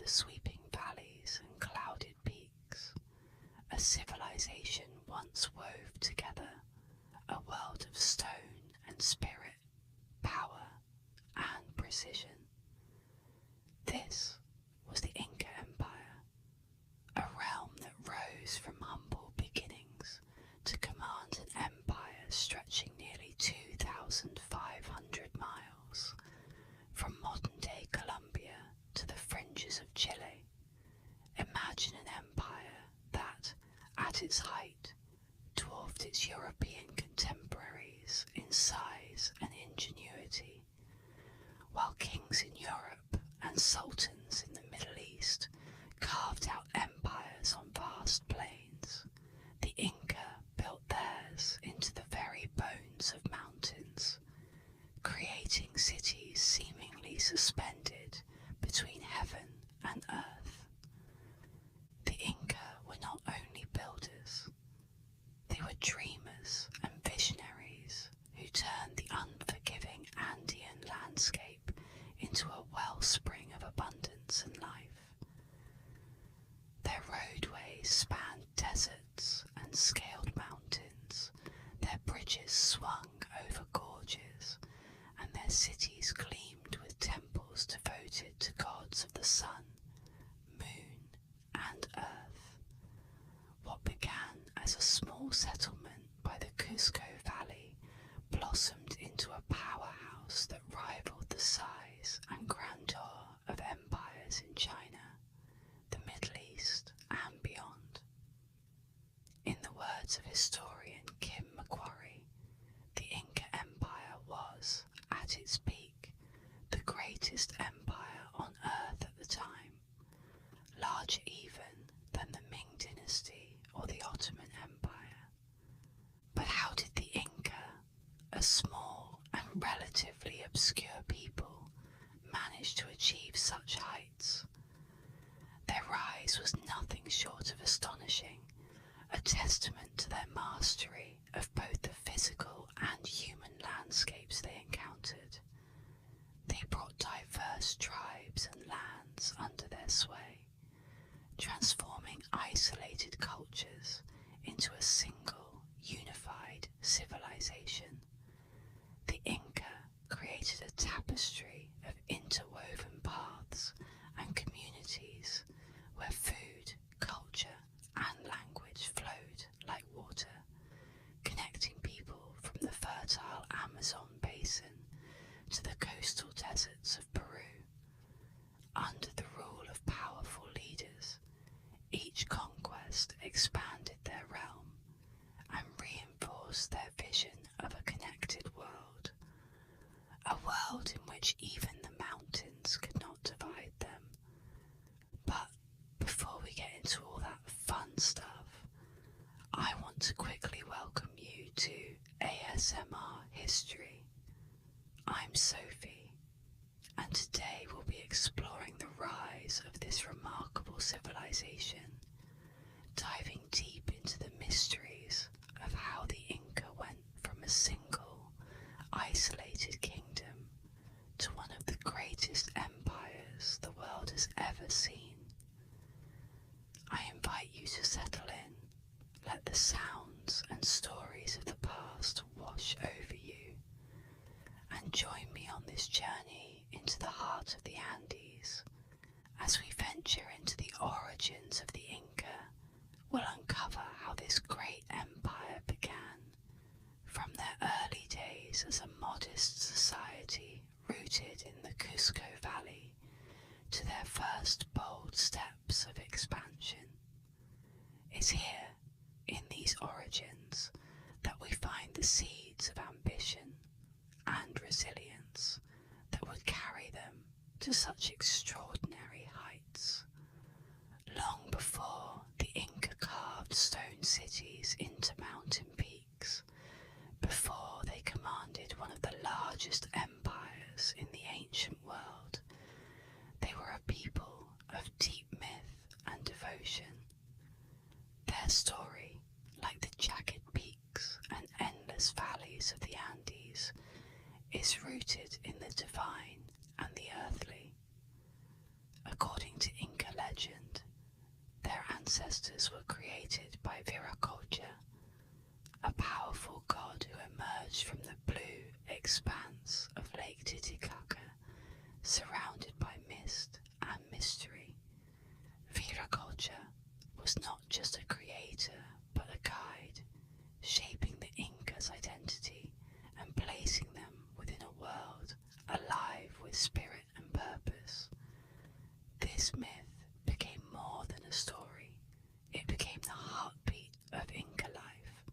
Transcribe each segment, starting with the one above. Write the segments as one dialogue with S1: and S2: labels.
S1: the sweeping valleys and clouded peaks, a civilization once wove together a world of stone and spirit, power and precision. This was the Inca Empire, a realm that rose from humble beginnings to command an empire stretching nearly 2,500 miles, from modern-day Colombia to the fringes of Chile. Imagine an empire that, at its height, dwarfed its European contemporaries in size and ingenuity, while kings in Europe and sultans in the Middle East carved out empires on vast plains. The Inca built theirs into the very bones of mountains, creating cities seemingly suspended between heaven and earth. The Inca were not only builders, they were dreamers and visionaries who turned the unforgiving Andean landscape into a wellspring of abundance and life. Their roadways spanned deserts and scaled mountains, their bridges swung over gorges, and their cities gleamed with temples devoted to gods of the sun, moon, and earth. What began as a small settlement by the Cusco Valley blossomed into a powerhouse that rivaled the size and grandeur of empires in China, the Middle East, and beyond. In the words of historian Kim Macquarie, the Inca Empire was, at its peak, the greatest empire on earth at the time, larger even than the Ming Dynasty or the Ottoman Empire. But how did the Inca, a small and relatively obscure people, manage to achieve such heights? Their rise was nothing short of astonishing, a testament to their mastery of both the physical and human landscapes they encountered. They brought diverse tribes and lands under their sway, transforming isolated cultures into a single, unified civilization. The Inca created a tapestry of interwoven paths and communities where food, culture, and language flowed like water, connecting people from the fertile Amazon basin to the coastal deserts of Peru. Under the rule of powerful leaders, each conquest expanded their realm and reinforced their vision of a connected world, a world in which even the mountains could not divide them. But before we get into all that fun stuff, I want to quickly welcome you to ASMR History. I'm Sophie, and today we'll be exploring the rise of this remarkable civilization, diving deep into the mysteries of how the Inca went from a single, isolated kingdom to one of the greatest empires the world has ever seen. I invite you to settle in, let the sounds and stories of the past wash over you, and join me on this journey into the heart of the Andes. As we venture into the origins of the Inca, we'll uncover how this great empire began, from their early days as a modest society rooted in the Cusco Valley to their first bold steps of expansion. It's here, in these origins, that we find the seeds of ambition and resilience that would carry them to such extraordinary heights. Long before the Inca carved stone cities into mountain peaks, before they commanded one of the largest empires in the ancient world, they were a people of deep myth and devotion. Their story, like the jagged peaks and endless valleys of the Andes, is rooted in the divine and the earthly. According to Inca legend, their ancestors were created by Viracocha, a powerful god who emerged from the blue expanse of Lake Titicaca, surrounded by mist and mystery. Viracocha was not just a creator, but a guide, shaping the Inca's identity and placing them within a world alive with spirit and purpose. This myth became more than a story. It became the heartbeat of Inca life,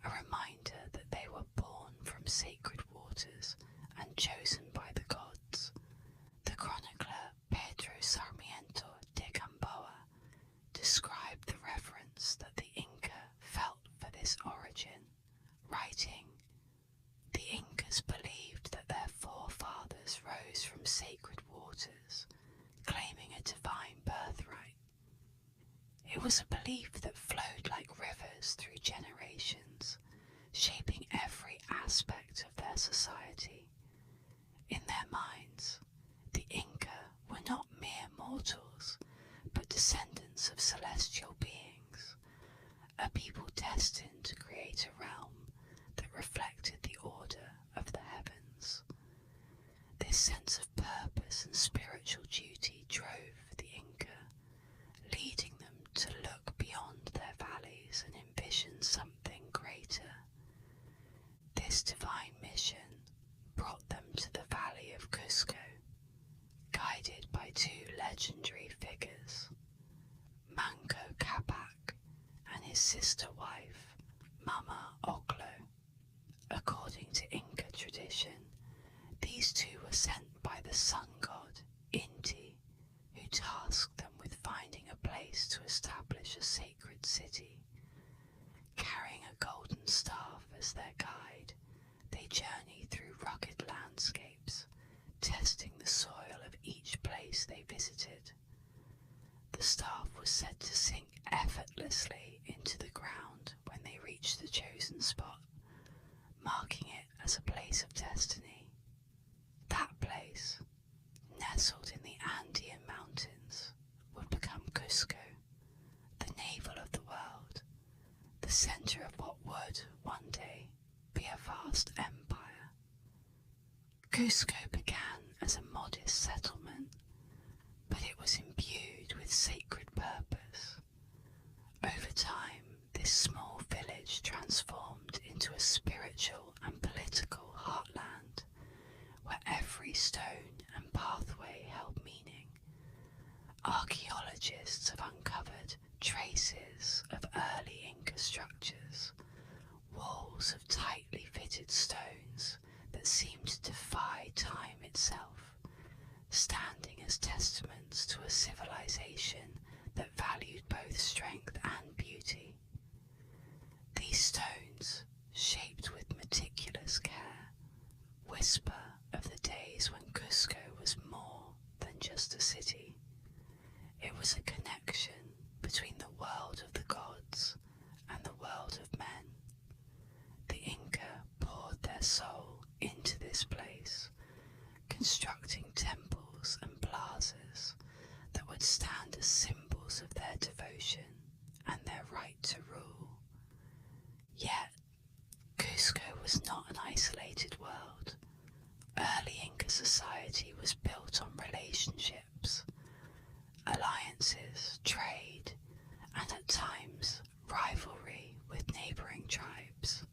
S1: a reminder that they were born from sacred waters and chosen by the gods. The chronicler Pedro Sarmiento de Gamboa described the reverence that the Inca felt for this origin, writing, "The Incas believed that their forefathers rose from sacred waters, claiming a divine birthright. It was a belief that flowed like rivers through generations, shaping every aspect of their society. In their minds, the Inca were not mere mortals, but descendants of celestial beings, a people destined to create a realm that reflected the order of the heavens." This sense of purpose and spiritual duty drove the Inca, leading them to look beyond their valleys and envision something greater. This divine mission brought them to the valley of Cusco, guided by two legendary figures, Manco Capac and his sister wife, Mama Oclo. According to Inca tradition, these two were sent by the sun god, Inti, who tasked them with finding a place to establish a sacred city. Carrying a golden staff as their guide, they journey through rugged landscapes, testing the soil of each place they visited. The staff was said to sink effortlessly into the ground when they reached the chosen spot, marking it as a place of destiny. That place, nestled in the Andean mountains, would become Cusco, the navel of the world, the centre of what would, one day, be a vast empire. Cusco began as a modest settlement, but it was imbued with sacred purpose. Over time, this small village transformed into a spiritual and political heartland, where every stone and pathway held meaning. Archaeologists have uncovered traces of early Inca structures, walls of tightly fitted stones that seemed to defy time itself, standing as testaments to a civilization that valued both strength and beauty. These stones, shaped with meticulous care, whisper of the days when Cusco was more than just a city. It was a connection between the world of the gods and the world of men. The Inca poured their soul into this place, constructing temples and plazas that would stand as symbols of their devotion and their right to rule. Yet, Cusco was not an isolated world. Early Inca society was built on relationships, alliances, trade, and at times rivalry with neighbouring tribes.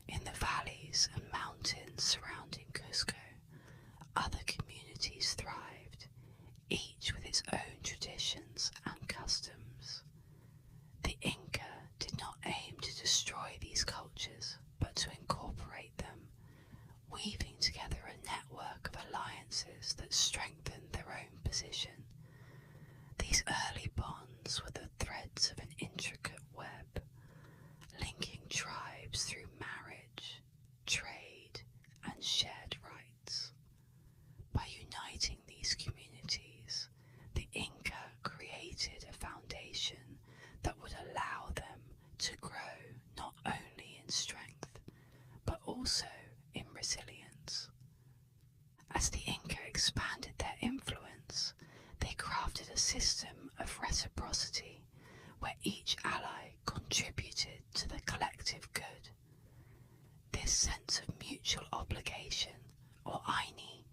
S1: In the valleys and mountains surrounding Cusco, other communities thrived, each with its own traditions and customs. The Inca did not aim to destroy these cultures, but to incorporate them, weaving together a network of alliances that strengthened their own position. These early bonds were each ally contributed to the collective good. This sense of mutual obligation, or aini,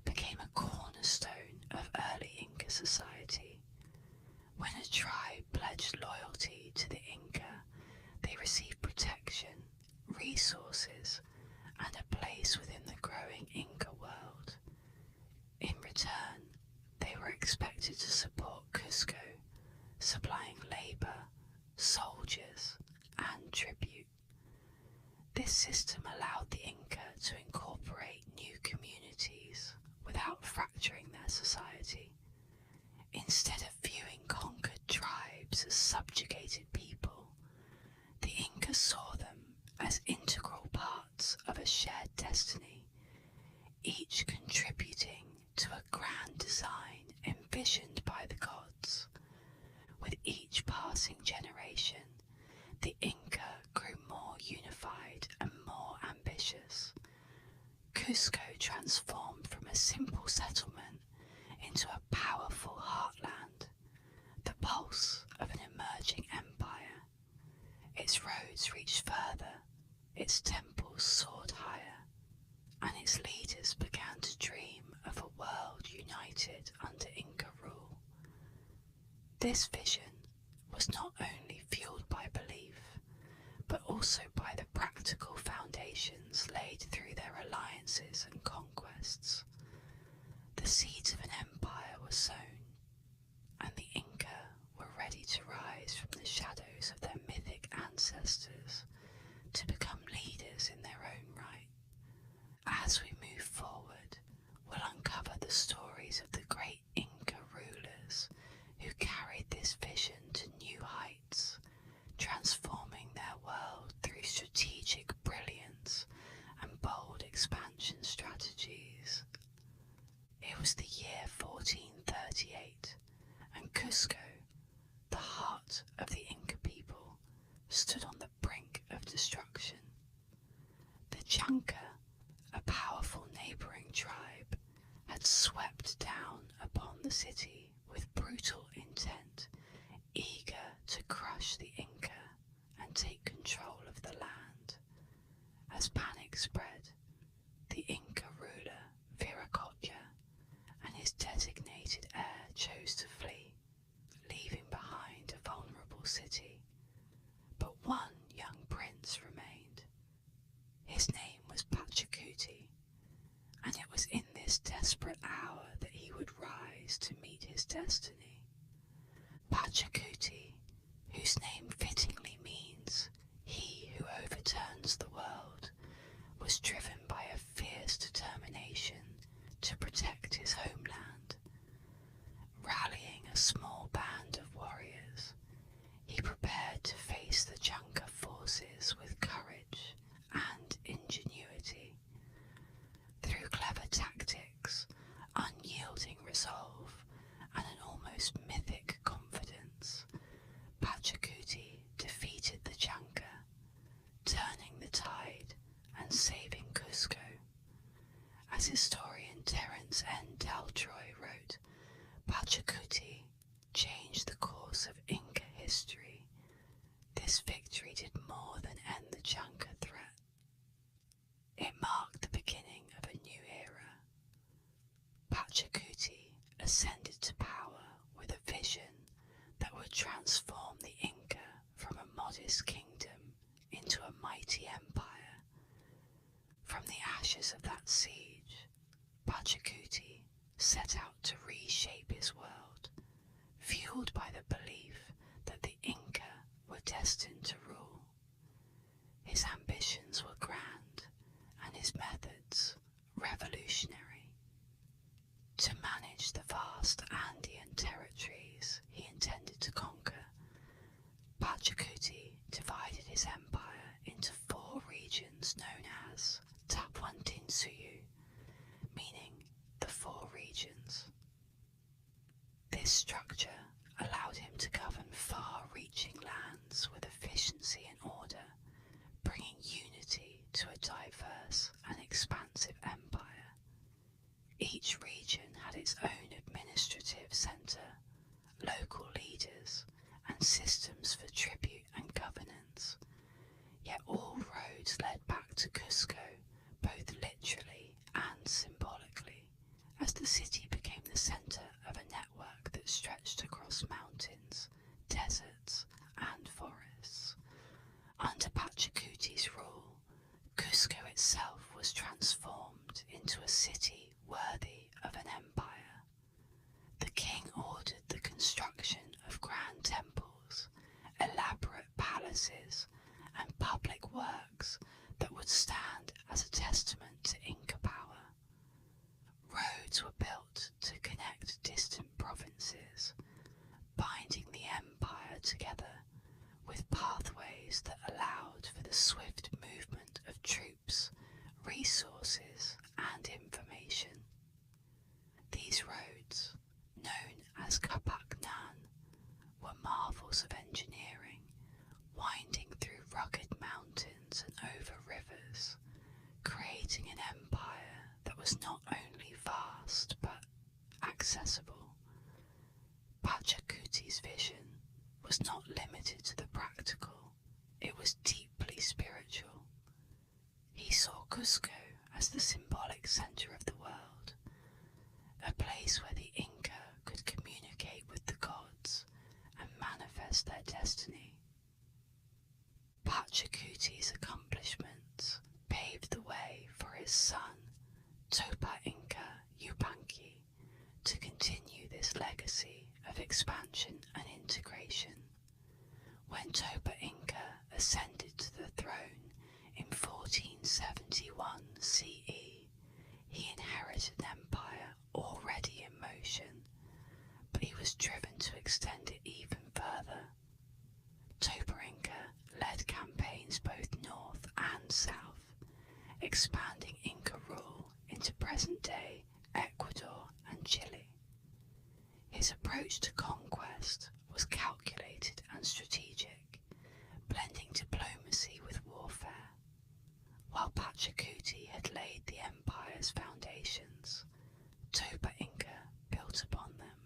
S1: became a cornerstone of early Inca society. When a tribe pledged loyalty to the Inca, they received protection, resources, and a place within the growing Inca world. In return, they were expected to support Cusco, supplying labour, soldiers, and tribute. This system allowed the Inca to incorporate new communities without fracturing their society. Instead of viewing conquered tribes as subjugated people, the Inca saw them as integral parts of a shared destiny, each contributing to a grand design envisioned by the gods. With each passing generation, the Inca grew more unified and more ambitious. Cusco transformed from a simple settlement into a powerful heartland, the pulse of an emerging empire. Its roads reached further, its temples soared higher, and its leaders began to dream of a world united under Inca rule. This vision was not only fueled by belief, but also by the practical foundations laid through their alliances and conquests. The seeds of an empire were sown, and the Inca were ready to rise from the shadows of their mythic ancestors to become leaders in their own right. As we move forward, we'll uncover the stories of the great Inca rulers who carried this vision to new heights, transforming their world through strategic brilliance and bold expansion strategies. It was the year 1438, and Cusco, the heart of the Inca people, stood on the brink of destruction. The Chanca, a powerful neighbouring tribe, had swept down upon the city with brutal intent, eager to crush the Inca and take control of the land. As panic spread, the Inca ruler Viracocha and his designated heir chose to flee, leaving behind a vulnerable city. But one young prince remained. His name was Pachacuti, and it was in this desperate hour that he would rise to meet his destiny. Pachacuti, whose name fittingly means "he who overturns the world," was driven by a fierce determination to protect his homeland. Rallying a small band of warriors, he prepared to face the Chanca forces with courage and ingenuity. Through clever tactics, unyielding resolve, and an almost mythic confidence, Pachacuti defeated the Chanca, turning the tide and saving Cusco. As historian Terence N. Deltroy wrote, Pachacuti changed the course of Inca history. This victory did more than end the Chanca threat. It marked the beginning of a new era. Pachacuti ascended to power with a vision that would transform the Inca from a modest kingdom into a mighty empire. From the ashes of that siege, Pachacuti set out to reshape his world, fueled by the belief that the Inca were destined to rule. His ambitions were grand, and his methods revolutionary. To manage the vast Andean territories he intended to conquer, Pachacuti divided his empire into 4 regions known as Tapuantinsuyu, meaning the 4 regions. This structure allowed him to govern far-reaching lands with efficiency and order, bringing unity to a diverse and expansive empire. Each region had its own administrative centre, local leaders, and systems for tribute and governance. Yet all roads led back to Cusco, both literally and symbolically, as the city became the centre of a network that stretched across mountains, deserts, and forests. Under Pachacuti's rule, Cusco itself was transformed into a city worthy of an empire. The king ordered the construction of grand temples, elaborate palaces, and public works that would stand as a testament to Inca power. Roads were built to connect distant provinces, binding the empire together with pathways that allowed for the swift movement of troops, resources, and information. These roads, known as Kapak Nan, were marvels of engineering, winding through rugged mountains and over rivers, creating an empire that was not only vast but accessible. Pachacuti's vision was not limited to the practical, it was deeply spiritual. He saw Cusco as the symbolic centre of the world, a place where the Inca could communicate with the gods and manifest their destiny. Pachacuti's accomplishments paved the way for his son, Topa Inca Yupanqui, to continue this legacy of expansion and integration. When Topa Inca ascended to the throne in 1471 CE, he inherited an empire already in motion, but he was driven to extend it even further. Topa Inca led campaigns both north and south, expanding Inca rule into present-day Ecuador and Chile. His approach to conquest was calculated and strategic, blending diplomacy with warfare. While Pachacuti had laid the empire's foundations, Topa Inca built upon them,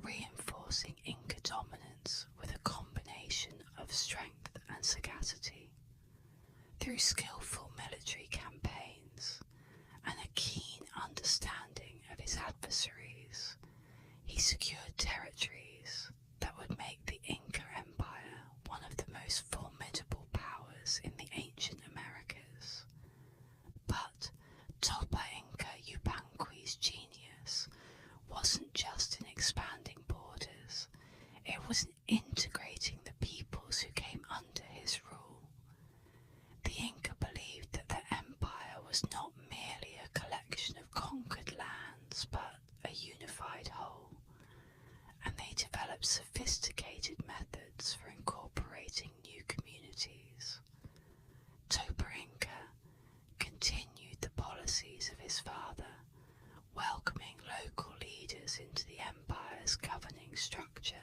S1: reinforcing Inca dominance with a combination of strength and sagacity. Through skillful military campaigns and a keen understanding of his adversaries, he secured territories that would make the Inca Empire one of the most formidable powers in the ancient Americas. But Topa Inca Yupanqui's genius wasn't just in expanding borders, it was in integrating the peoples who came under his rule. The Inca believed that their empire was not merely a collection of conquered lands, but a unified whole, and they developed sophisticated methods for incorporating new communities. Topa Inca continued the policies of his father, welcoming local leaders into the empire's governing structure,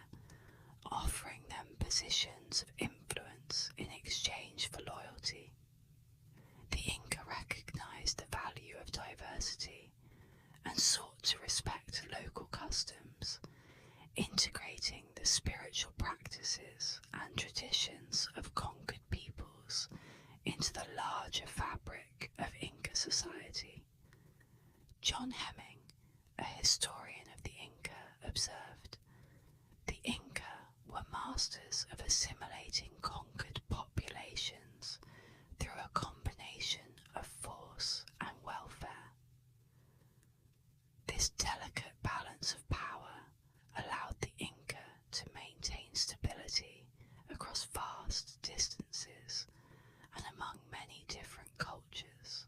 S1: offering them positions of influence in exchange for loyalty. The Inca recognized the value of diversity and sought to respect local customs, integrating the spiritual practices and traditions of conquered peoples into the larger fabric of Inca society. John Hemming, a historian of the Inca, observed, "The Inca were masters of assimilating conquered populations through a combination of force and welfare." This delicate balance of power allowed the Inca to maintain stability across vast distances and among many different cultures.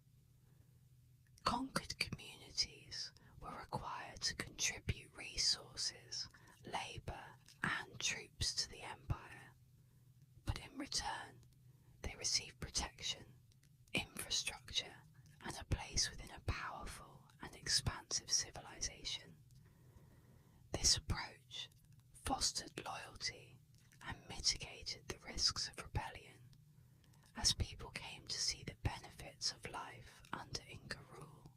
S1: Conquered communities were required to contribute resources, labour and troops to the empire, but in return they received protection, infrastructure and a place within a powerful and expansive civilization. This approach fostered loyalty and mitigated the risks of rebellion, as people came to see the benefits of life under Inca rule.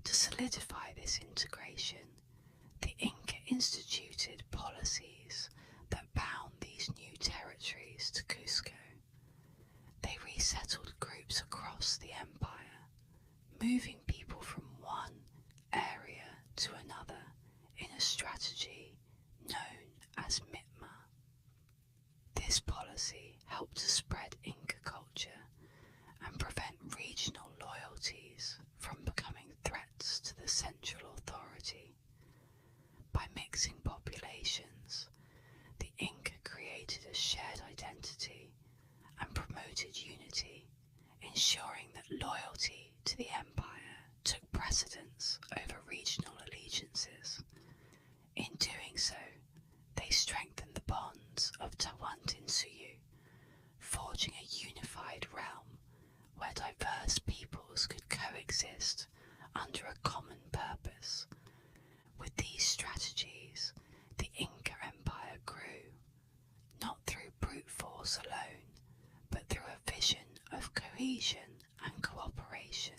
S1: To solidify this integration, the Inca instituted policies that bound moving people from one area to another in a strategy known as mitma. This policy helped to spread Inca culture and prevent regional loyalties from becoming threats to the central authority. By mixing populations, the Inca created a shared identity and promoted unity, ensuring that loyalty to the empire took precedence over regional allegiances. In doing so, they strengthened the bonds of Tawantinsuyu, forging a unified realm where diverse peoples could coexist under a common purpose. With these strategies, the Inca Empire grew, not through brute force alone, but through a vision of cohesion and cooperation.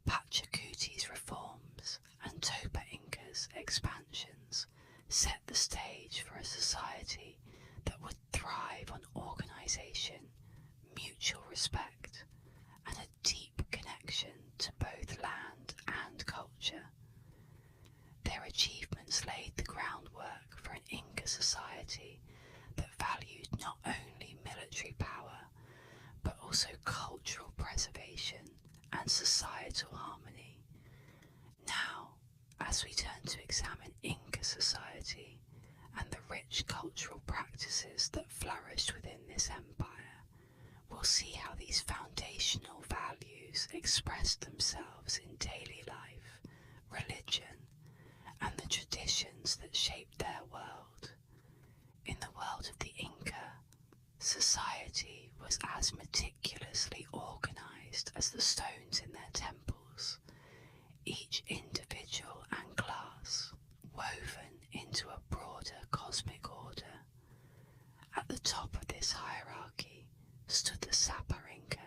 S1: Pachacuti's reforms and Topa Inca's expansions set the stage for a society that would thrive on organisation, mutual respect, and a deep connection to both land and culture. Their achievements laid the groundwork for an Inca society that valued not only military power, but also cultural preservation and societal harmony. Now, as we turn to examine Inca society and the rich cultural practices that flourished within this empire, we'll see how these foundational values expressed themselves in daily life, religion, and the traditions that shaped their world. In the world of the Inca, society was as meticulously organised as the stones in their temples, each individual and class woven into a broader cosmic order. At the top of this hierarchy stood the Sapa Inca,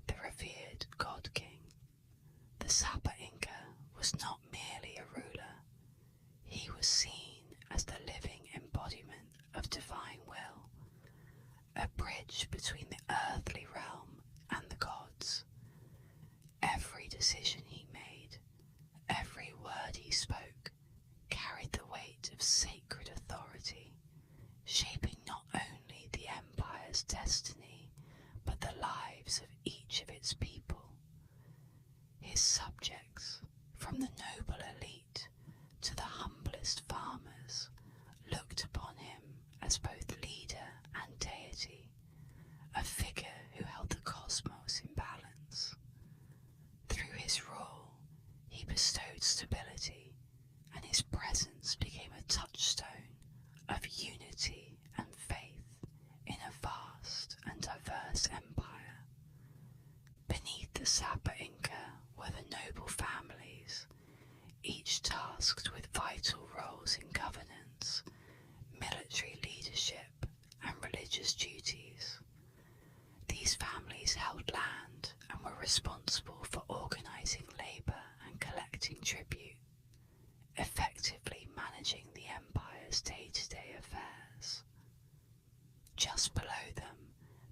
S1: the revered god king. The Sapa Inca was not merely a ruler. He was seen as the living embodiment of divine will, a bridge between the earthly realm and the gods. Every decision he made, every word he spoke, carried the weight of sacred authority, shaping not only the empire's destiny, but the lives of each of its people. His subjects, from the noble elite to the humblest farmers, looked upon him as both leader and deity, a figure who held the cosmos in balance. Through his rule, he bestowed stability, and his presence became a touchstone of unity and faith in a vast and diverse empire. Beneath the Sapa Inca were the noble families, each tasked with vital roles in governance, military leadership, and religious duties. These families held land and were responsible for organising labour and collecting tribute, effectively managing the empire's day-to-day affairs. Just below them,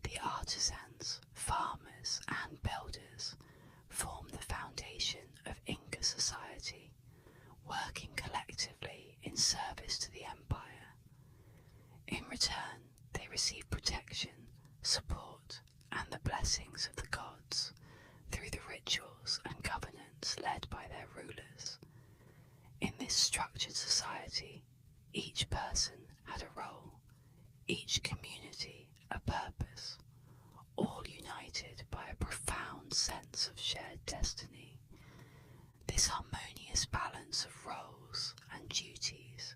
S1: the artisans, farmers, and builders formed the foundation of Inca society, working collectively in service to the empire. In return, they received protection, support, and the blessings of the gods through the rituals and governance led by their rulers. In this structured society, each person had a role, each community a purpose, all united by a profound sense of shared destiny. This harmonious balance of roles and duties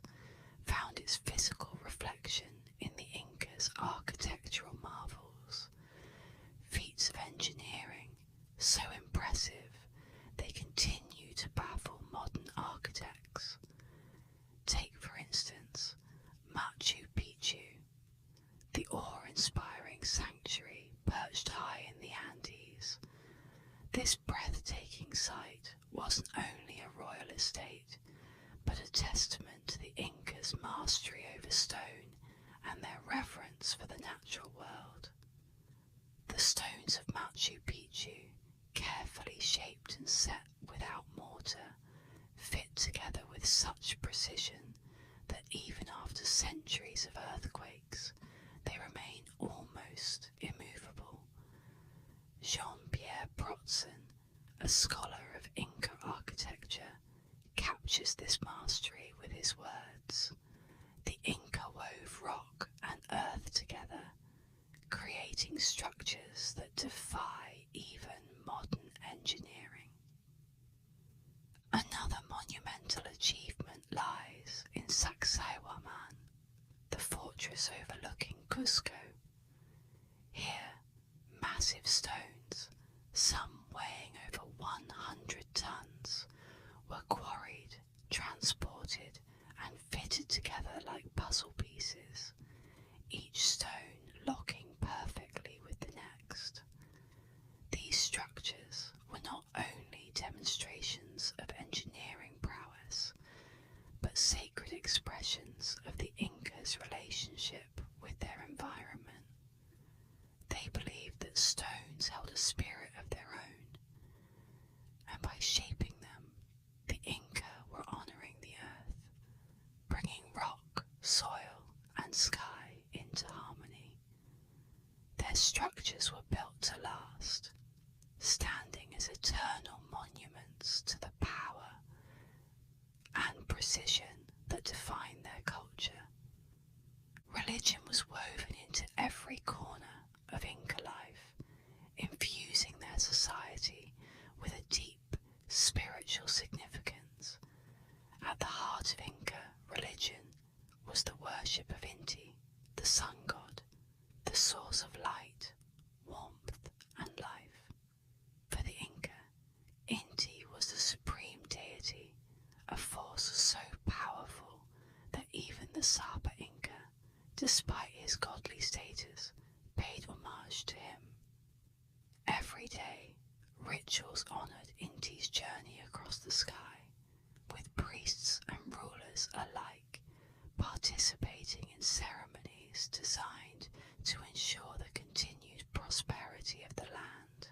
S1: found its physical reflection in the Inca's architectural marvels, feats of engineering so impressive they continue to baffle modern architects. Take, for instance, Machu Picchu, the awe-inspiring sanctuary perched high in the Andes. This breathtaking site wasn't only a royal estate, but a testament to the Incas' mastery over stone and their reverence for the natural world. The stones of Machu Picchu carefully shaped and set without mortar, fit together with such precision that even after centuries of earthquakes, they remain almost immovable. Jean-Pierre Protzen, a scholar of Inca architecture, captures this mastery with his words. The Inca wove rock and earth together, creating structures that defy even modern engineering. Another monumental achievement lies in Sacsayhuaman, the fortress overlooking Cusco. Here, massive stones, some weighing over 100 tons, were quarried, transported, and fitted together like puzzle pieces, each stone locking perfectly with the next. These structures were not only demonstrations of engineering prowess, but sacred expressions of the Incas' relationship with their environment. They believed that stones held a spirit of their own, and by shaping them, the Inca were honouring the earth, bringing rock, soil, and sky into harmony. Their structures were built to last, standing as eternal monuments to the power and precision that defined their culture. Religion was woven into every corner of Inca life, infusing their society with a deep spiritual significance. At the heart of Inca religion was the worship of Inti, the sun god, the source of light, warmth, and life. For the Inca, Inti was the supreme deity, a force so powerful that even the Sapa Inca, despite his godly status, paid homage to him. Every day, rituals honoured Inti's journey across the sky, with priests and rulers alike participating in ceremonies designed to ensure the continued prosperity of the land.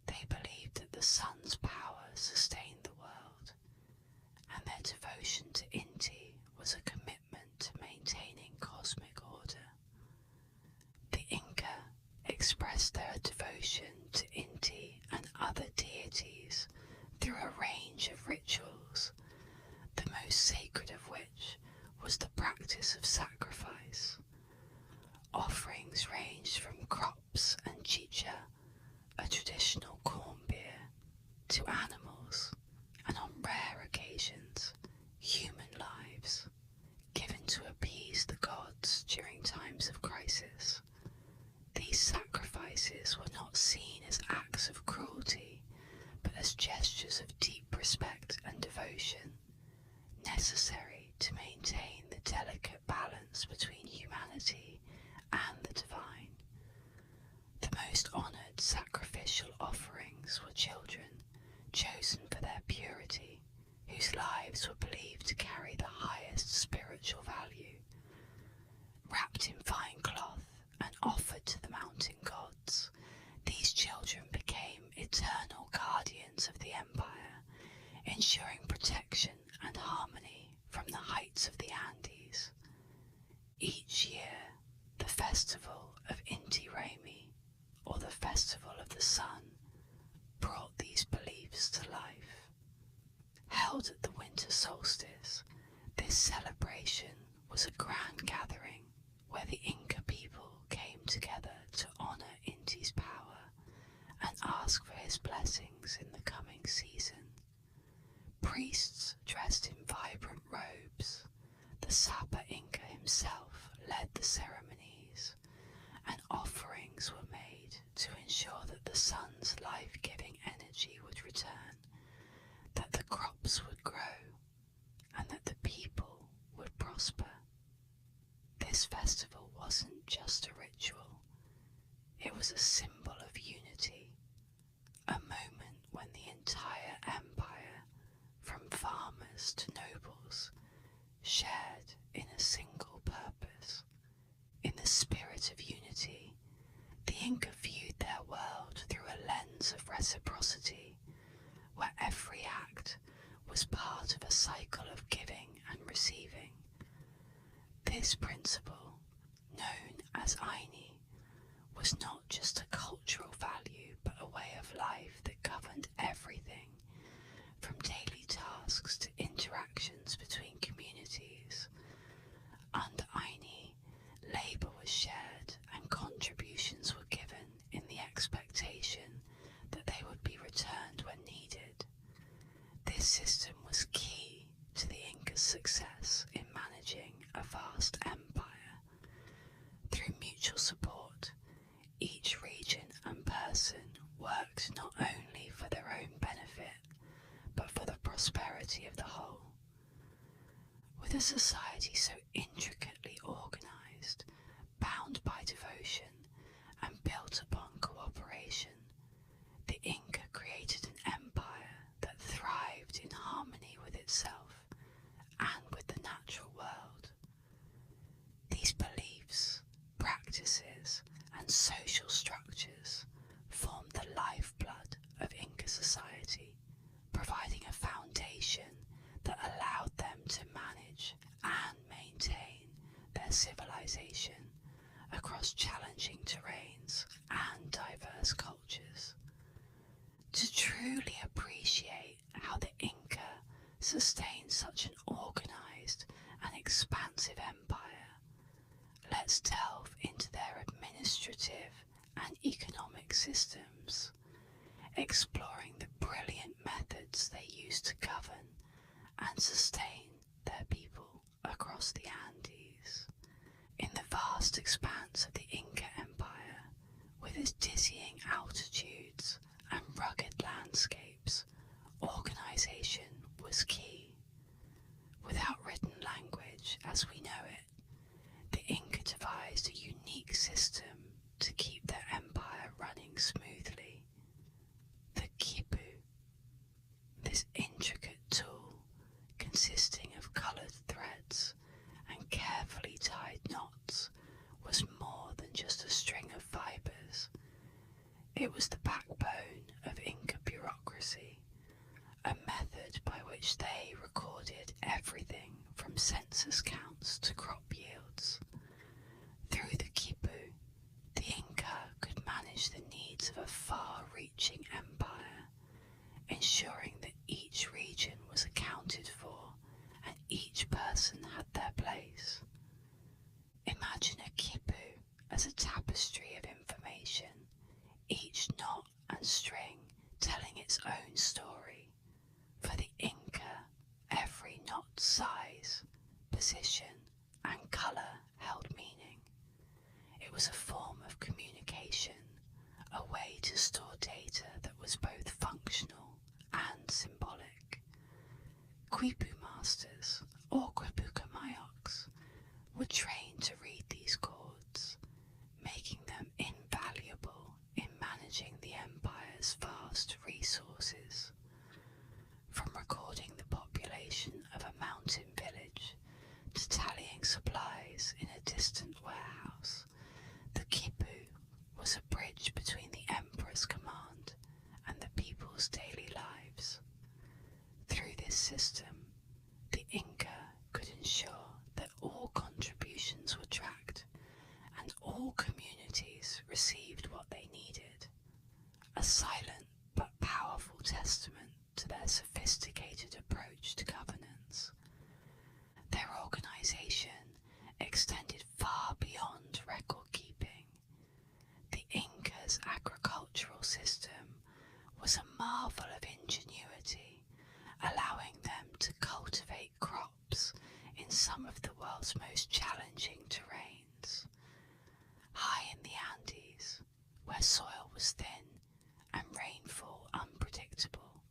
S1: They believed that the sun's power sustained the world, and their devotion to Inti was a commitment to maintaining cosmic order. The Inca expressed their devotion to Inti and other deities through a range of rituals, the most sacred of which was the practice of sacrifice. Offerings ranged from crops and chicha, a traditional corn beer, to animals, and on rare occasions, human lives, given to appease the gods during times of crisis. These sacrifices were not seen as acts of cruelty, but as gestures of deep respect and devotion, necessary to maintain the delicate balance between humanity and the divine. The most honoured sacrificial offerings were children, chosen for their purity, whose lives were believed to carry the highest spiritual value. Wrapped in fine cloth and offered to the mountain gods, these children became eternal guardians of the empire, ensuring protection and harmony from the heights of the Andes. Each year, the festival of Inti Raymi, or the Festival of the Sun, brought these beliefs to life. Held at the winter solstice, this celebration was a grand gathering where the Inca people came together to honour Inti's power and ask for his blessings in the coming season. Priests dressed in vibrant robes, the Sapa Inca himself led the ceremonies, and offerings were made to ensure that the sun's life-giving energy would return, that the crops would grow, and that the people would prosper. This festival wasn't just a ritual, it was a symbol of unity, a moment when the entire empire, from farmers to nobles, shared in a single purpose. In the spirit of unity, the Inca viewed their world through a lens of part of a cycle of giving and receiving. This principle, known as Aini, was not just a cultural value but a way of life that governed everything, from daily tasks to interactions between communities. Under Aini, labour was shared and contributions were given in the expectation that they would be returned when needed. This system was key to the Inca's success in managing a vast empire. Through mutual support, each region and person worked not only for their own benefit, but for the prosperity of the whole. With a society so intricately organised, bound by devotion, and built upon cooperation, the Inca created an empire that thrived in harmony with itself and with the natural world. These beliefs, practices, and social structures formed the lifeblood of Inca society, providing a foundation that allowed them to manage and maintain their civilization across challenging terrains and diverse cultures. To truly appreciate how the Inca sustained such an organised and expansive empire, let's delve into their administrative and economic systems, exploring the brilliant methods they used to govern and sustain their people across the Andes. In the vast expanse of the Inca Empire, with its dizzying altitudes and rugged landscapes, organisation was key. Without written language as we know it, the Inca devised a unique system to keep their empire running smoothly. The quipu. This intricate tool, consisting of coloured threads and carefully tied knots, was more than just a string of fibres. It was the backbone of Inca bureaucracy, a method by which they recorded everything from census counts to crop yields. Through the quipu, the Inca could manage the needs of a far-reaching empire, ensuring that each region was accounted for and each person had their place. Imagine a quipu as a tapestry of information, each knot and string telling its own story. For the Inca, every knot's size, position, and colour held meaning. It was a form of communication, a way to store data that was both functional and symbolic. Quipu masters, or quipucamayos, were trained to read these chords, making them invaluable in managing the empire's vast resources. From recording the population of a mountain village to tallying supplies in a distant warehouse, the quipu was a bridge between the emperor's command and the people's daily lives. Through this system, the Inca could ensure that all contributions were tracked and all communities received what they needed, a silent but powerful testament to their sophisticated approach to governance. Their organisation extended far beyond record keeping. The Inca's agricultural system was a marvel of ingenuity, allowing them to cultivate crops in some of the world's most challenging terrains. High in the Andes, where soil was thin and rainfall unpredictable,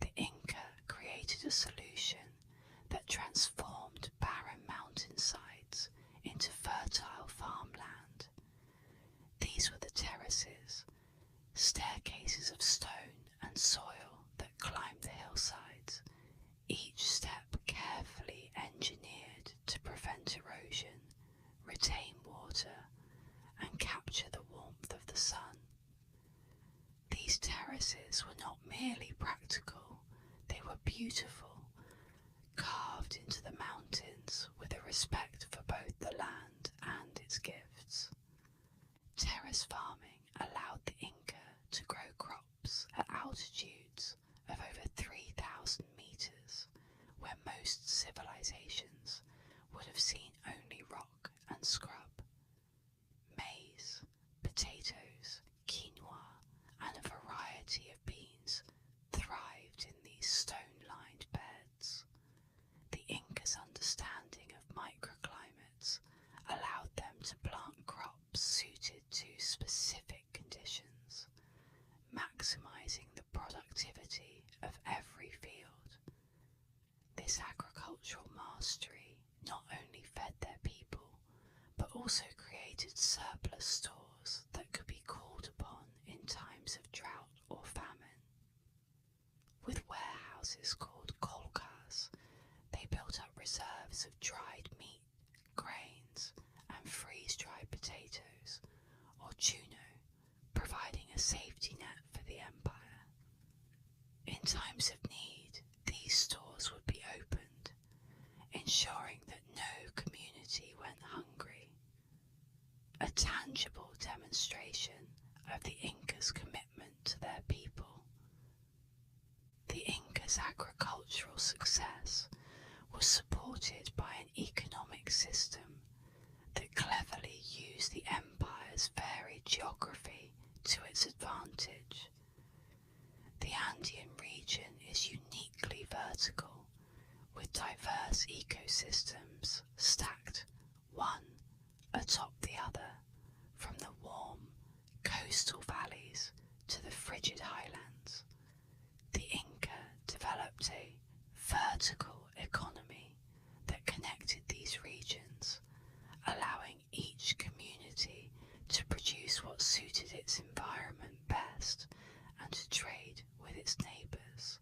S1: the Inca created a solution that transformed barren mountainsides into fertile farmland. These were the terraces, staircases of stone and soil that climbed the hillsides, each step carefully engineered to prevent erosion, retain water, and capture the warmth of the sun. These terraces were not merely practical, they were beautiful, respect for both the land and its gifts. Terrace farming allowed the Inca to grow crops at altitudes of over 3,000 meters, where most civilizations would have seen only rock and scrub. Maize, potatoes, quinoa, and a variety of beans thrived in these stone-lined beds. The Incas' understanding of microclimates allowed them to plant crops suited to specific conditions, maximizing the productivity of every field. This agricultural mastery not only fed their people, but also created surplus stores that could be called upon in times of drought or famine. With warehouses called colcas, they built up reserves of dried meat, grains, and freeze-dried potatoes, or chuno, providing a safety net for the empire. In times of need, these stores would be opened, ensuring that no community went hungry. A tangible demonstration of the Incas' commitment to their people. The Incas' agricultural success was supported by an economic system that cleverly used the empire's varied geography to its advantage. The Andean region is uniquely vertical, with diverse ecosystems stacked one atop the other, from the warm coastal valleys to the frigid highlands. The Inca developed a vertical economy that connected these regions, allowing each community to produce what suited its environment best and to trade with its neighbours.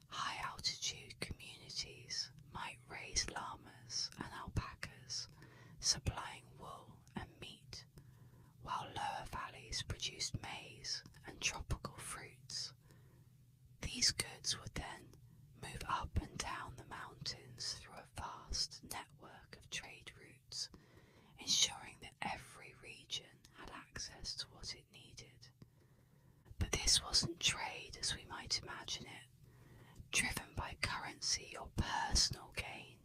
S1: High-altitude communities might raise llamas and alpacas, supplying wool and meat, while lower valleys produced maize and tropical fruits. These goods would then move up and down the mountains through a vast network of trade routes, ensuring that every region had access to what it needed. But this wasn't trade as we might imagine it, driven by currency or personal gain.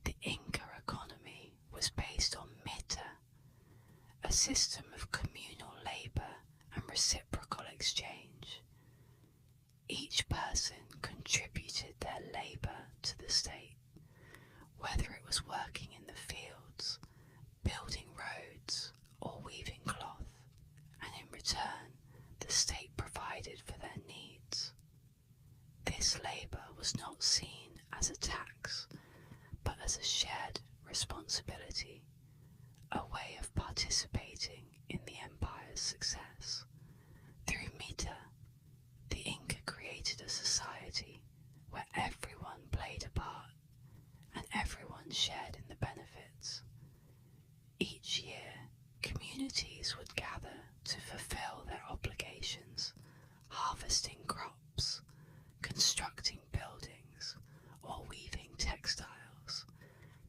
S1: The Inca economy was based on mita, a system of communal labour and reciprocal exchange. Each person contributed their labour to the state, whether it was working in the fields, building roads, or weaving cloth, and in return the state provided for their needs. This labour was not seen as a tax, but as a shared responsibility, a way of participating in the empire's success. Through mita, the Inca created a society where everyone played a part and everyone shared in the benefits. Each year, communities would gather to fulfill their obligations, harvesting crops, constructing buildings, or weaving textiles,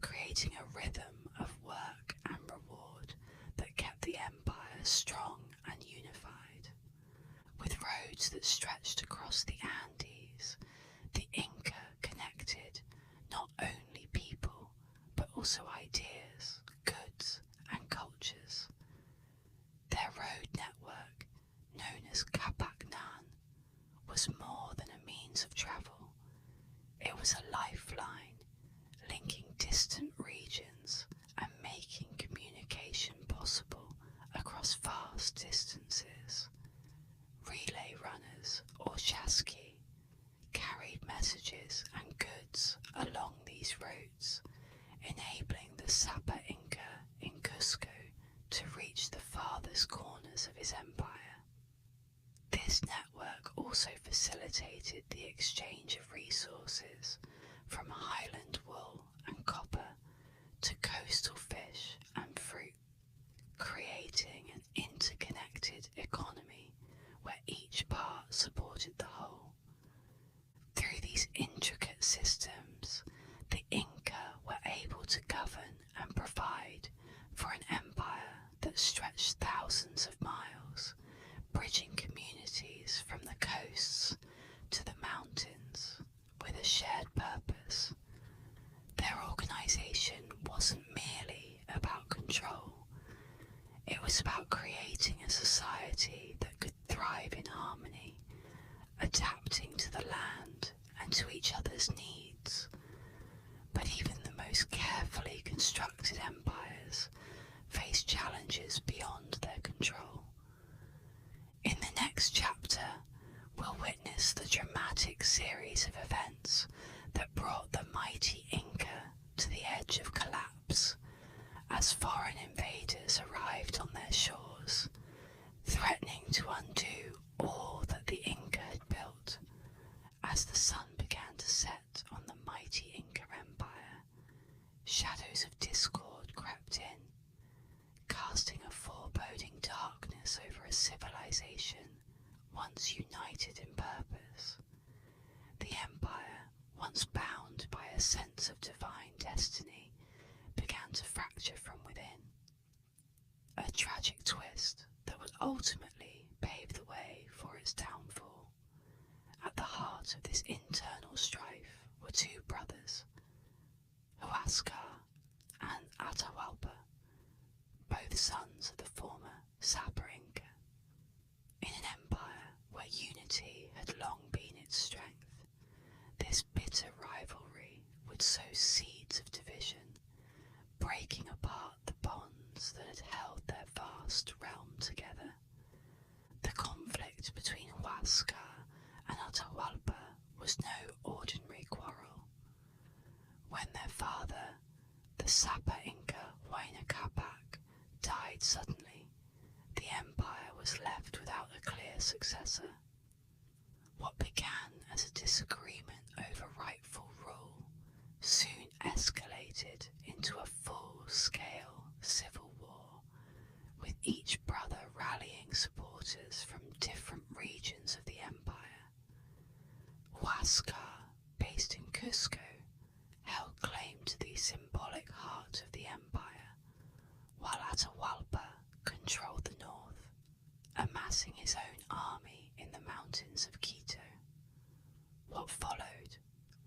S1: creating a rhythm of work and reward that kept the empire strong and unified. With roads that stretched across the Andes, the Inca connected not only people, but also ideas, goods, and cultures. Their road network, known as Capacnan, was more than a means of travel. It was a lifeline, linking distant regions and making communication possible across vast distances. Relay runners, or chasqui, carried messages and goods along these routes, enabling the Sapa Inca in Cusco to reach the farthest corners of his empire. This network also facilitated the exchange of resources, from highland wool and copper to coastal fish and fruit, creating an interconnected economy where each part supported the whole. Through these intricate systems, the Inca were able coasts to the mountains with a shared purpose. Their organisation wasn't merely about control, it was about creating a society that could thrive in harmony, adapting to the land and to each other's needs. But even the most carefully constructed empires face challenges beyond their control. In the next chapter, we'll witness the dramatic series of events that brought the mighty Inca to the edge of collapse as foreign invaders arrived on their shores, threatening to undo all that the Inca had built. As the sun began to set on the mighty Inca Empire, shadows of discord crept in, casting a foreboding darkness over a civilization once united in purpose. The empire, once bound by a sense of divine destiny, began to fracture from within. A tragic twist that would ultimately pave the way for its downfall. At the heart of this internal strife were two brothers, Huascar and Atahualpa, both sons of the former Sapa Inca. In an empire where unity had long been its strength, this bitter rivalry would sow seeds of division, breaking apart the bonds that had held their vast realm together. The conflict between Huascar and Atahualpa was no ordinary quarrel. When their father, the Sapa Inca Huayna Capac, died suddenly, the empire was left without a clear successor. What began as a disagreement over rightful rule soon escalated into a full-scale civil war, with each brother rallying supporters from different regions of the empire. Huascar, based in Cusco, held claim to the symbolic heart of the empire, while Atahualpa controlled the north, amassing his own army in the mountains of Quito. What followed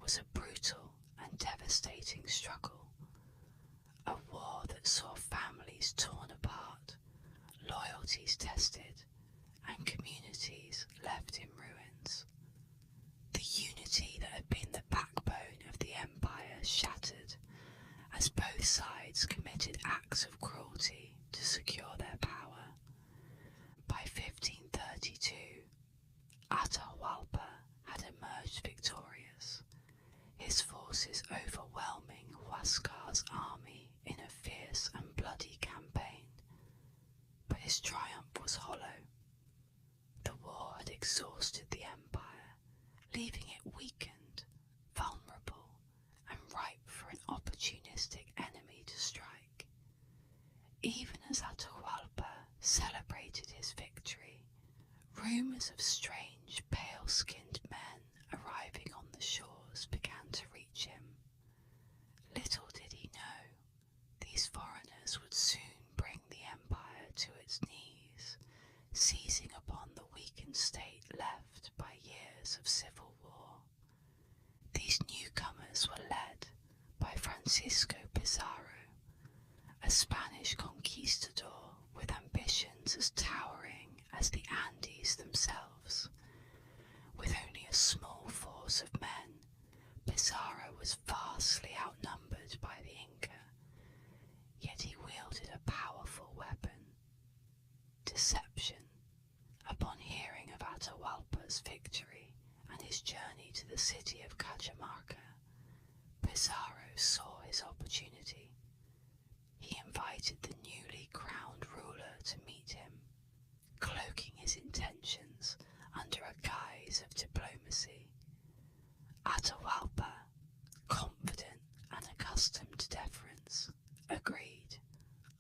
S1: was a brutal and devastating struggle, a war that saw families torn apart, loyalties tested, and communities left in ruins. The unity that had been the backbone of the empire shattered as both sides committed acts of cruelty to secure their power. By 1532, Atahualpa had emerged victorious, his forces overwhelming Huascar's army in a fierce and bloody campaign. But his triumph was hollow. The war had exhausted the empire, leaving it weakened, vulnerable, and ripe for an opportunistic enemy to strike. Even as Atahualpa celebrated his victory, rumours of strange, pale-skinned men arriving on the shores began to reach him. Little did he know, these foreigners would soon bring the empire to its knees, seizing upon the weakened state left by years of civil war. These newcomers were led by Francisco Pizarro, a Spanish conquistador with ambitions as towering as the Andes themselves. With only a small force of men, Pizarro was vastly outnumbered by the Inca, yet he wielded a powerful weapon: deception. Upon hearing of Atahualpa's victory and his journey to the city of Cajamarca, Pizarro saw his opportunity. He invited the newly crowned ruler to meet him, cloaking his intentions under a guise of diplomacy. Atahualpa, confident and accustomed to deference, agreed,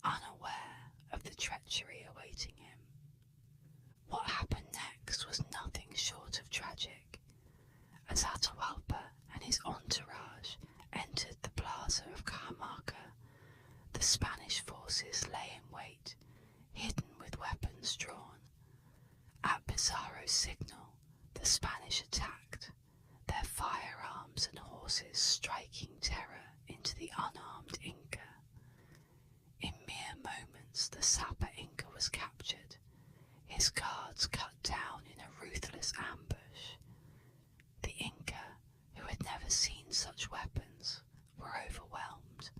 S1: unaware of the treachery awaiting him. What happened next was nothing short of tragic. As Atahualpa and his entourage entered the plaza of Cajamarca, the Spanish forces lay in wait, hidden with weapons drawn. At Pizarro's signal, the the Spanish attacked, their firearms and horses striking terror into the unarmed Inca. In mere moments the Sapa Inca was captured, his guards cut down in a ruthless ambush. The Inca, who had never seen such weapons, were overwhelmed,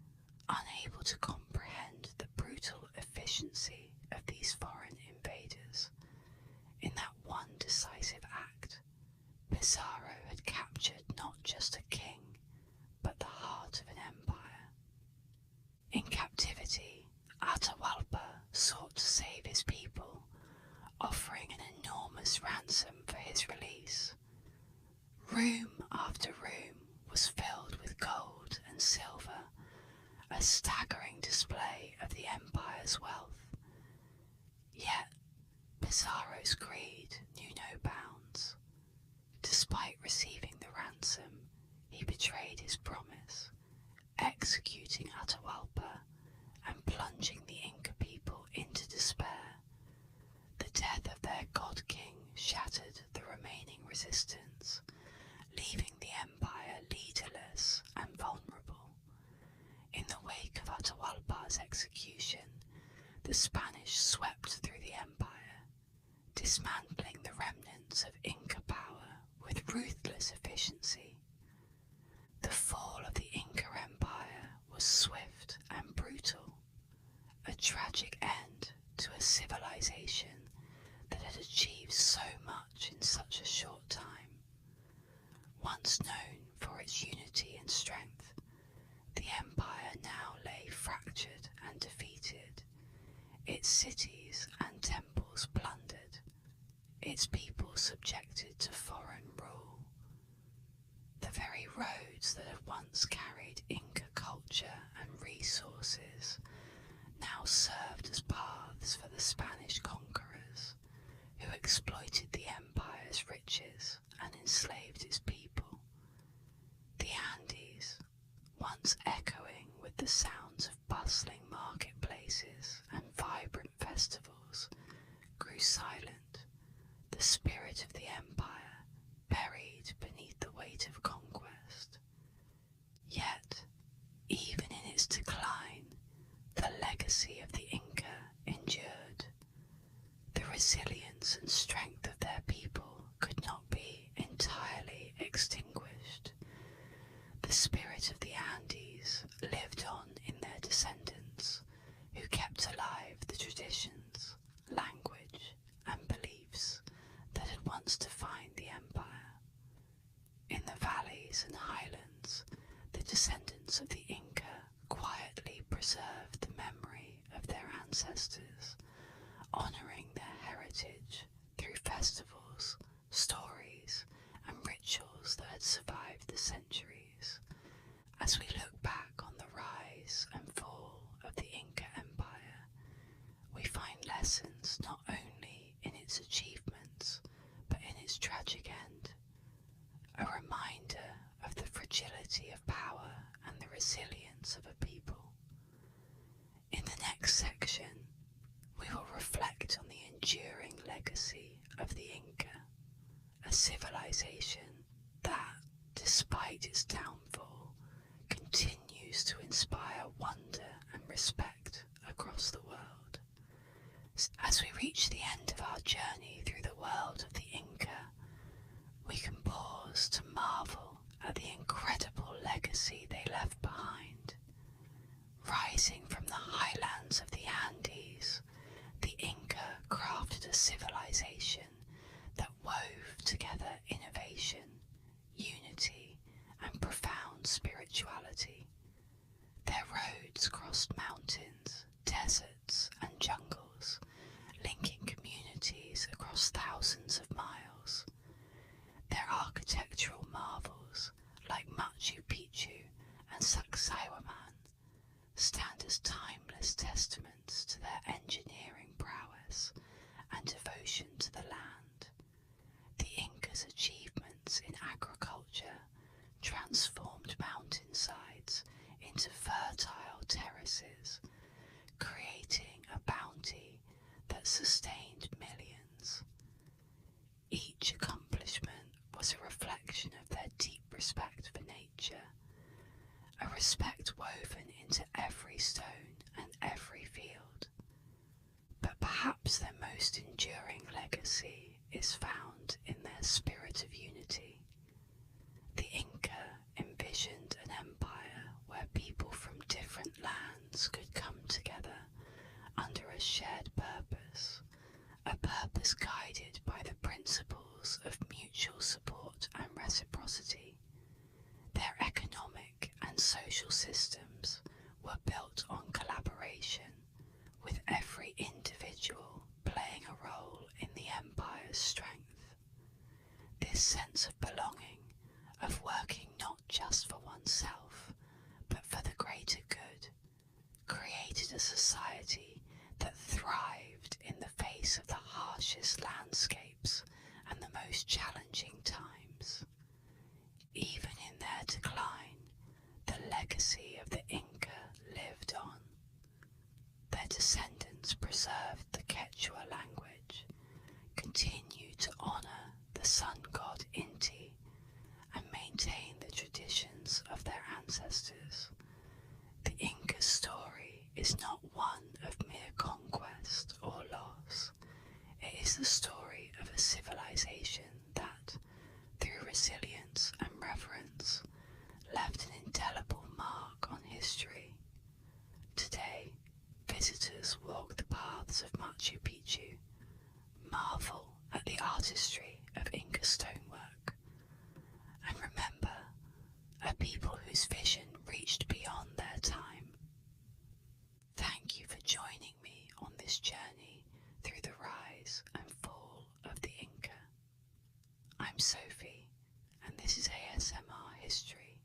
S1: unable to comprehend the brutal efficiency of these foreign invaders. In that one decisive act, Pizarro had captured not just a king, but the heart of an empire. In captivity, Atahualpa sought to save his people, offering an enormous ransom for his release. Room after room was filled with gold and silver, a staggering display of the empire's wealth. Yet Pizarro's greed knew no bounds. Despite receiving the ransom, he betrayed his promise, executing Atahualpa and plunging the Inca people into despair. The death of their god king shattered the remaining resistance, leaving the empire leaderless and vulnerable. In the wake of Atahualpa's execution, the Spanish swept through the empire, dismantling the remnants of Inca power with ruthless efficiency. The fall of the Inca Empire was swift and brutal, a tragic end to a civilization that had achieved so much in such a short time. Once known for its unity and strength, the empire now lay fractured and defeated, its cities and temples plundered, its people subjected to foreign rule. The very roads that had once carried Inca culture and resources now served as paths for the Spanish conquerors, who exploited the empire's riches and enslaved its people. The Andes, once echoing with the sounds of bustling marketplaces and vibrant festivals, grew silent, the spirit of the empire buried beneath the weight of conquest. Yet, even in its decline, the legacy of the Inca endured. The resilience and strength of their people could not be entirely extinguished. The spirit of the Andes lived on in their descendants, who kept alive the traditions, language, and beliefs that had once defined the empire. In the valleys and highlands, the descendants of the Inca quietly preserved the memory of their ancestors, honouring their heritage through festivals, stories, and rituals that had survived the centuries. As we look back on the rise and fall of the Inca Empire, we find lessons not only in its achievements, but in its tragic end. A reminder of the fragility of power and the resilience of a people. In the next section, we will reflect on the enduring legacy of the Inca, a civilization that, despite its downfall, continues to inspire wonder and respect across the world. As we reach the end of our journey through the world of the Inca, we can pause to marvel at the incredible legacy they left behind. Rising from the highlands of the Andes, the Inca crafted a civilization that wove together innovation, unity, and profound spirituality. Their roads crossed mountains, deserts, and jungles, linking communities across thousands of miles. Their architectural marvels, like Machu Picchu and Sacsayhuaman, stand as timeless testaments to their engineering prowess and devotion to the land. The Incas' achievements in agriculture transformed mountainsides into fertile terraces, creating a bounty that sustained millions. Each accomplishment Perhaps their most enduring legacy is found in their spirit of unity. The Inca envisioned an empire where people from different lands could come together under a shared purpose, a purpose guided by the principles of mutual support and reciprocity. Their economic and social systems were built on collaboration, with every individual playing a role in the empire's strength. This sense of belonging, of working not just for oneself, but for the greater good, created a society that thrived in the face of the harshest landscapes and the most challenging times. Even in their decline, the legacy of the Inca lived on. Their descendants preserved the Quechua language, continued to honour the sun god Inti, and maintain the traditions of their ancestors. The Inca story is not one of mere conquest or loss. It is the story of a civilization that, through resilience and reverence, left an indelible mark on history. Today, visitors walk the paths of Machu Picchu, marvel at the artistry of Inca stonework, and remember a people whose vision reached beyond their time. Thank you for joining me on this journey through the rise and fall of the Inca. I'm Sophie, and this is ASMR History.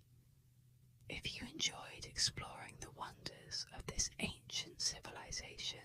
S1: If you enjoyed exploring the wonders of this ancient civilization,